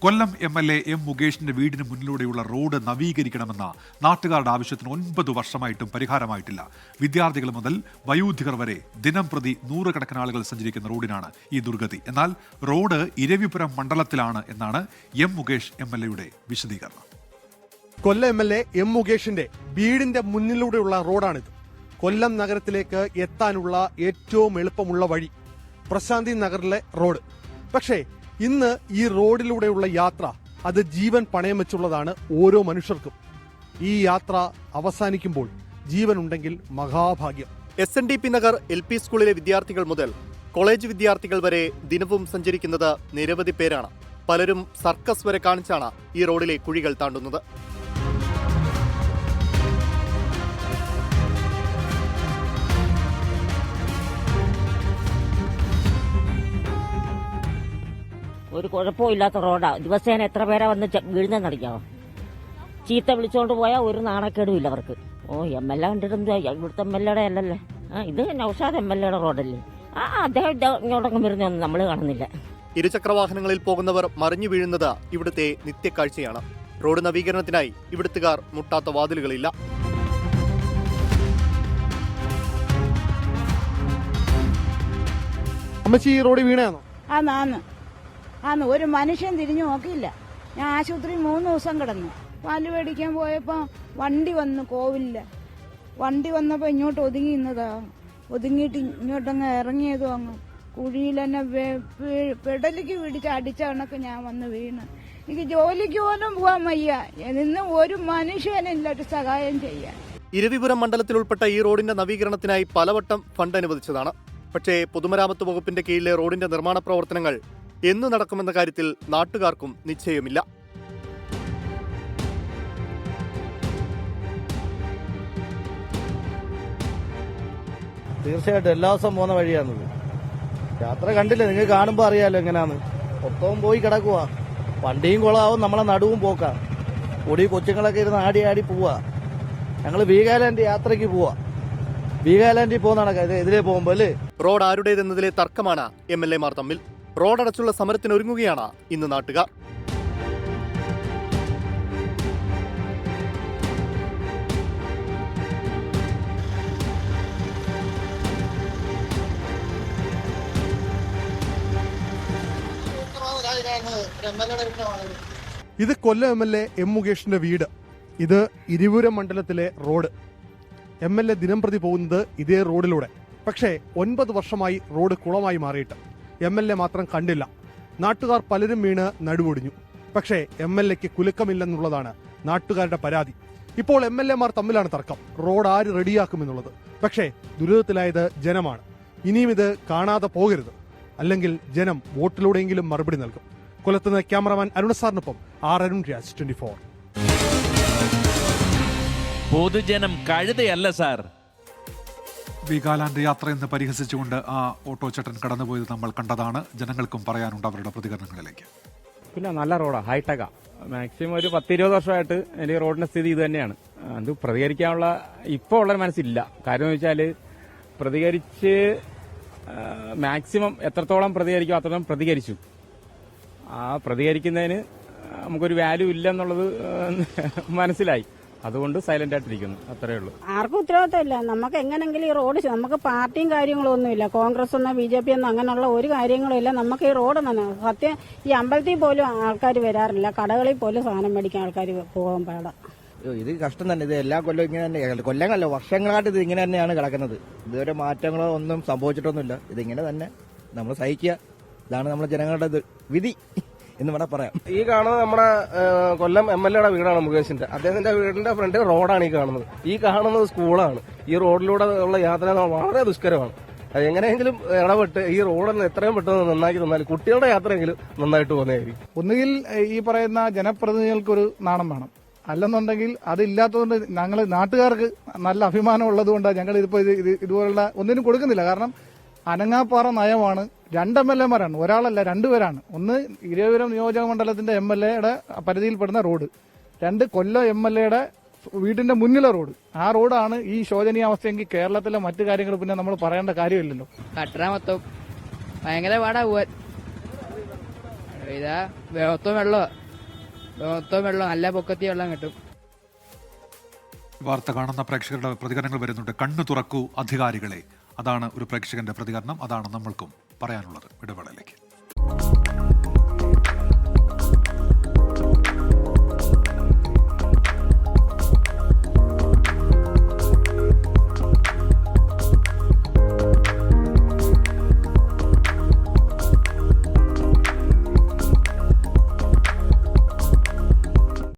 കൊല്ലം MLA M. മുകേഷിന്റെ വീടിന് മുന്നിലൂടെയുള്ള road നവീകരിക്കണമെന്ന നാട്ടുകാരുടെ ആവശ്യത്തിന് 9 വർഷമായിട്ടും പരിഹാരമായിട്ടില്ല. വിദ്യാർത്ഥികൾ മുതൽ വയോധികർ വരെ ദിനം പ്രതി നൂറുകണക്കിന് ആളുകൾ സഞ്ചരിക്കുന്ന റോഡിനാണ് ഈ ദുർഗതി. എന്നാൽ റോഡ് ഇരവിപുരം മണ്ഡലത്തിലാണ് എന്നാണ് M. മുകേഷ് MLAയുടെ വിശദീകരണം. കൊല്ലം MLA M. മുകേഷിന്റെ വീടിന്റെ മുന്നിലൂടെയുള്ള റോഡാണിത്. കൊല്ലം നഗരത്തിലേക്ക് എത്താനുള്ള ഏറ്റവും എളുപ്പമുള്ള വഴി പ്രശാന്തി നഗറിലെ റോഡ്. പക്ഷേ ഇന്ന് ഈ റോഡിലൂടെയുള്ള യാത്ര അത് ജീവൻ പണയം വെച്ചുള്ളതാണ് ഓരോ മനുഷ്യർക്കും. ഈ യാത്ര അവസാനിക്കുമ്പോൾ ജീവൻ ഉണ്ടെങ്കിൽ മഹാഭാഗ്യം. SNDP നഗർ LP സ്കൂളിലെ വിദ്യാർത്ഥികൾ മുതൽ കോളേജ് വിദ്യാർത്ഥികൾ വരെ ദിനവും സഞ്ചരിക്കുന്നത് നിരവധി പേരാണ്. പലരും സർക്കസ് വരെ കാണിച്ചാണ് ഈ റോഡിലെ കുഴികൾ താണ്ടുന്നത്. ഒരു കുഴപ്പമില്ലാത്ത റോഡാ. ദിവസേന എത്ര പേരാ വന്ന് വീഴുന്നറിയാമോ? ചീത്ത വിളിച്ചോണ്ട് പോയാൽ ഒരു നാണക്കേടും ഇല്ല അവർക്ക്. MLA കണ്ടിട്ടെന്താ, ഇവിടുത്തെ MLAയുടെ അല്ലല്ലേ, ഇത് നൗഷാദ് MLAയുടെ റോഡല്ലേ. അദ്ദേഹം ഇങ്ങോട്ടൊക്കെ വരുന്നൊന്നും നമ്മൾ കാണുന്നില്ല. ഇരുചക്രവാഹനങ്ങളിൽ പോകുന്നവർ മറിഞ്ഞു വീഴുന്നത് ഇവിടുത്തെ നിത്യക്കാഴ്ചയാണ്. റോഡ് നവീകരണത്തിനായി ഇവിടുത്തുകാർ മുട്ടാത്ത വാതിലുകളില്ല. അമ്മച്ചി, ഈ റോഡ് വീണയാണോ? ആന്ന് ഒരു മനുഷ്യൻ തിരിഞ്ഞു നോക്കിയില്ല. ഞാൻ ആശുപത്രി 3 ദിവസം കിടന്നു. പാല് മേടിക്കാൻ പോയപ്പോൾ വണ്ടി വന്നു കോവിലില്ല. വണ്ടി വന്നപ്പോൾ ഇങ്ങോട്ട് ഒതുങ്ങി നിന്നതാ. ഒതുങ്ങിയിട്ട് ഇങ്ങോട്ടങ്ങ് ഇറങ്ങിയതും അങ്ങ് കുഴിയിൽ തന്നെ പെടലിക്ക് പിടിച്ച് അടിച്ച കണക്ക് ഞാൻ വന്ന് വീണ്. എനിക്ക് ജോലിക്ക് പോലും പോകാൻ വയ്യ. ഇന്ന് ഒരു മനുഷ്യനില്ല ഒരു സഹായം ചെയ്യാൻ. ഇരവിപുരം മണ്ഡലത്തിൽ ഉൾപ്പെട്ട ഈ റോഡിന്റെ നവീകരണത്തിനായി പലവട്ടം ഫണ്ട് അനുവദിച്ചതാണ്. പക്ഷേ പൊതുമരാമത്ത് വകുപ്പിന്റെ കീഴിലെ റോഡിന്റെ നിർമ്മാണ പ്രവർത്തനങ്ങൾ എന്നു നടക്കുമെന്ന കാര്യത്തിൽ നാട്ടുകാർക്കും നിശ്ചയമില്ല. തീർച്ചയായിട്ടും എല്ലാ ദിവസവും പോകുന്ന വഴിയാണത്. യാത്ര കണ്ടില്ല, നിങ്ങൾ കാണുമ്പോൾ അറിയാലോ എങ്ങനെയാന്ന്. മൊത്തവും പോയി കിടക്കുക. വണ്ടിയും കുളമാവും, നമ്മളെ നടുവും പോക്കാം. പൊടി കൊച്ചുങ്ങളൊക്കെ ഇരുന്ന് ആടി ആടി പോവാ. ഞങ്ങൾ വീഗാലാൻഡ് യാത്രയ്ക്ക് പോവാ. വീഗാലാൻഡിൽ പോകുന്നതാണ് എതിരെ പോകുമ്പോൾ അല്ലേ. റോഡ് ആരുടേതെന്നതിലെ തർക്കമാണ് MLA മാർ തമ്മിൽ. റോഡടച്ചുള്ള സമരത്തിനൊരുങ്ങുകയാണ് ഇന്ന് നാട്ടുകാർ. ഇത് കൊല്ലം MLA M. മുകേഷിന്റെ വീട്. ഇത് ഇരവിപുരം മണ്ഡലത്തിലെ റോഡ്. MLA ദിനം പ്രതി പോകുന്നത് ഇതേ റോഡിലൂടെ. പക്ഷേ 9 വർഷമായി റോഡ് കുളമായി മാറിയിട്ട് MLA മാത്രം കണ്ടില്ല. നാട്ടുകാർ പലരും വീണ് നടുവൊടിഞ്ഞു. പക്ഷേ MLAക്ക് കുലുക്കമില്ലെന്നുള്ളതാണ് നാട്ടുകാരുടെ പരാതി. ഇപ്പോൾ MLA മാർ തമ്മിലാണ് തർക്കം, റോഡ് ആര് റെഡിയാക്കുമെന്നുള്ളത്. പക്ഷേ ദുരിതത്തിലായത് ജനമാണ്. ഇനിയും ഇത് കാണാതെ പോകരുത്, അല്ലെങ്കിൽ ജനം വോട്ടിലൂടെയെങ്കിലും മറുപടി നൽകും. കൊല്ലത്തുനിന്ന് ക്യാമറമാൻ അരുൺ സാറിനൊപ്പം അരുൺ രാജ്, 24. പൊതുജനം കഴുതയല്ല സാർ. വീഗാലാൻഡ് യാത്ര എന്ന് പരിഹസിച്ചുകൊണ്ട് ആ ഓട്ടോ ചേട്ടൻ കടന്നുപോയത് നമ്മൾ കണ്ടതാണ്. ജനങ്ങൾക്കും പറയാനുണ്ട് അവരുടെ പ്രതികരണങ്ങളിലേക്ക്. പിന്നെ നല്ല റോഡാണ്, ഹൈടെക്കാ. മാക്സിമം ഒരു 10-20 വർഷമായിട്ട് എനിക്ക് റോഡിന്റെ സ്ഥിതി ഇത് തന്നെയാണ്. അത് പ്രതികരിക്കാനുള്ള ഇപ്പോൾ ഉള്ളൊരു മനസ്സില്ല. കാര്യം എന്ന് വെച്ചാൽ പ്രതികരിച്ച് മാക്സിമം എത്രത്തോളം പ്രതികരിക്കും അത്രത്തോളം പ്രതികരിച്ചു. ആ പ്രതികരിക്കുന്നതിന് നമുക്കൊരു വാല്യൂ ഇല്ല എന്നുള്ളത് മനസ്സിലായി. അതുകൊണ്ട് സൈലന്റ് ആയിട്ടിരിക്കുന്നു, അത്രേ ഉള്ളൂ. ആർക്കും ഉത്തരവാദിത്തമില്ല. നമുക്ക് എങ്ങനെങ്കിലും ഈ റോഡ്, നമുക്ക് പാർട്ടിയും കാര്യങ്ങളും ഒന്നുമില്ല. കോൺഗ്രസ് എന്നോ BJP എന്നോ അങ്ങനെയുള്ള ഒരു കാര്യങ്ങളും ഇല്ല. നമുക്ക് ഈ റോഡ് തന്നെ സത്യം. ഈ അമ്പലത്തിൽ പോലും ആൾക്കാർ വരാറില്ല. കടകളിൽ പോലും സാധനം മേടിക്കാൻ ആൾക്കാർ പോകാൻ പാടാ. ഇത് കഷ്ടം തന്നെ. ഇത് എല്ലാ കൊല്ലവും ഇങ്ങനെ തന്നെ, കൊല്ലങ്ങളല്ല വർഷങ്ങളായിട്ട് ഇത് ഇങ്ങനെ തന്നെയാണ് കിടക്കുന്നത്. ഇതുവരെ മാറ്റങ്ങളോ ഒന്നും സംഭവിച്ചിട്ടൊന്നുമില്ല. ഇതിങ്ങനെ തന്നെ നമ്മൾ സഹിക്കുക. ഇതാണ് നമ്മുടെ ജനങ്ങളുടെ വിധി എന്ന് വേണം പറയാം. ഈ കാണുന്നത് നമ്മുടെ കൊല്ലം MLAയുടെ വീടാണ്, മുകേഷിന്റെ. അദ്ദേഹത്തിന്റെ വീടിന്റെ ഫ്രണ്ട് റോഡാണ് ഈ കാണുന്നത്. ഈ കാണുന്നത് സ്കൂളാണ്. ഈ റോഡിലൂടെ ഉള്ള യാത്ര വളരെ ദുഷ്കരമാണ്. അത് എങ്ങനെയെങ്കിലും ഇടപെട്ട് ഈ റോഡൊന്ന് എത്രയും പെട്ടെന്ന് നന്നാക്കി തന്നാൽ കുട്ടികളുടെ യാത്രയെങ്കിലും നന്നായിട്ട് പോകുന്നതായിരിക്കും. ഒന്നുകിൽ ഈ പറയുന്ന ജനപ്രതിനിധികൾക്കൊരു നാണം വേണം, അല്ലെന്നുണ്ടെങ്കിൽ അതില്ലാത്തതുകൊണ്ട് ഞങ്ങൾ നാട്ടുകാർക്ക് നല്ല അഭിമാനം ഉള്ളത് കൊണ്ടാണ് ഞങ്ങൾ ഇതിപ്പോൾ ഇതുപോലുള്ള ഒന്നിനും കൊടുക്കുന്നില്ല. കാരണം അനങ്ങാപ്പാറ നയമാണ്. 2 MLAമാരാണ്, ഒരാളല്ല 2 പേരാണ്. ഒന്ന് ഇരവിപുരം നിയോജക മണ്ഡലത്തിന്റെ MLAയുടെ പരിധിയിൽപ്പെടുന്ന റോഡ്, 2 കൊല്ലം MLAയുടെ വീടിന്റെ മുന്നിലെ റോഡ്. ആ റോഡാണ് ഈ ശോചനീയാവസ്ഥയെങ്കിൽ കേരളത്തിലെ മറ്റു കാര്യങ്ങൾ പിന്നെ നമ്മൾ പറയേണ്ട കാര്യമില്ലല്ലോ. കട്ടറ മൊത്തം ഭയങ്കര പാടാ പോവാൻ. പെയ്താ മൊത്തം വെള്ളം നല്ല പൊക്കത്തി വെള്ളം കിട്ടും. വാർത്ത കാണുന്ന പ്രേക്ഷകരുടെ പ്രതികരണങ്ങൾ വരുന്നുണ്ട്. കണ്ണു തുറക്കൂ അധികാരികളെ, അതാണ് ഒരു പ്രേക്ഷകന്റെ പ്രതികരണം. അതാണ് നമ്മൾക്കും പറയാനുള്ളത്. ഇടവേളയിലേക്ക്.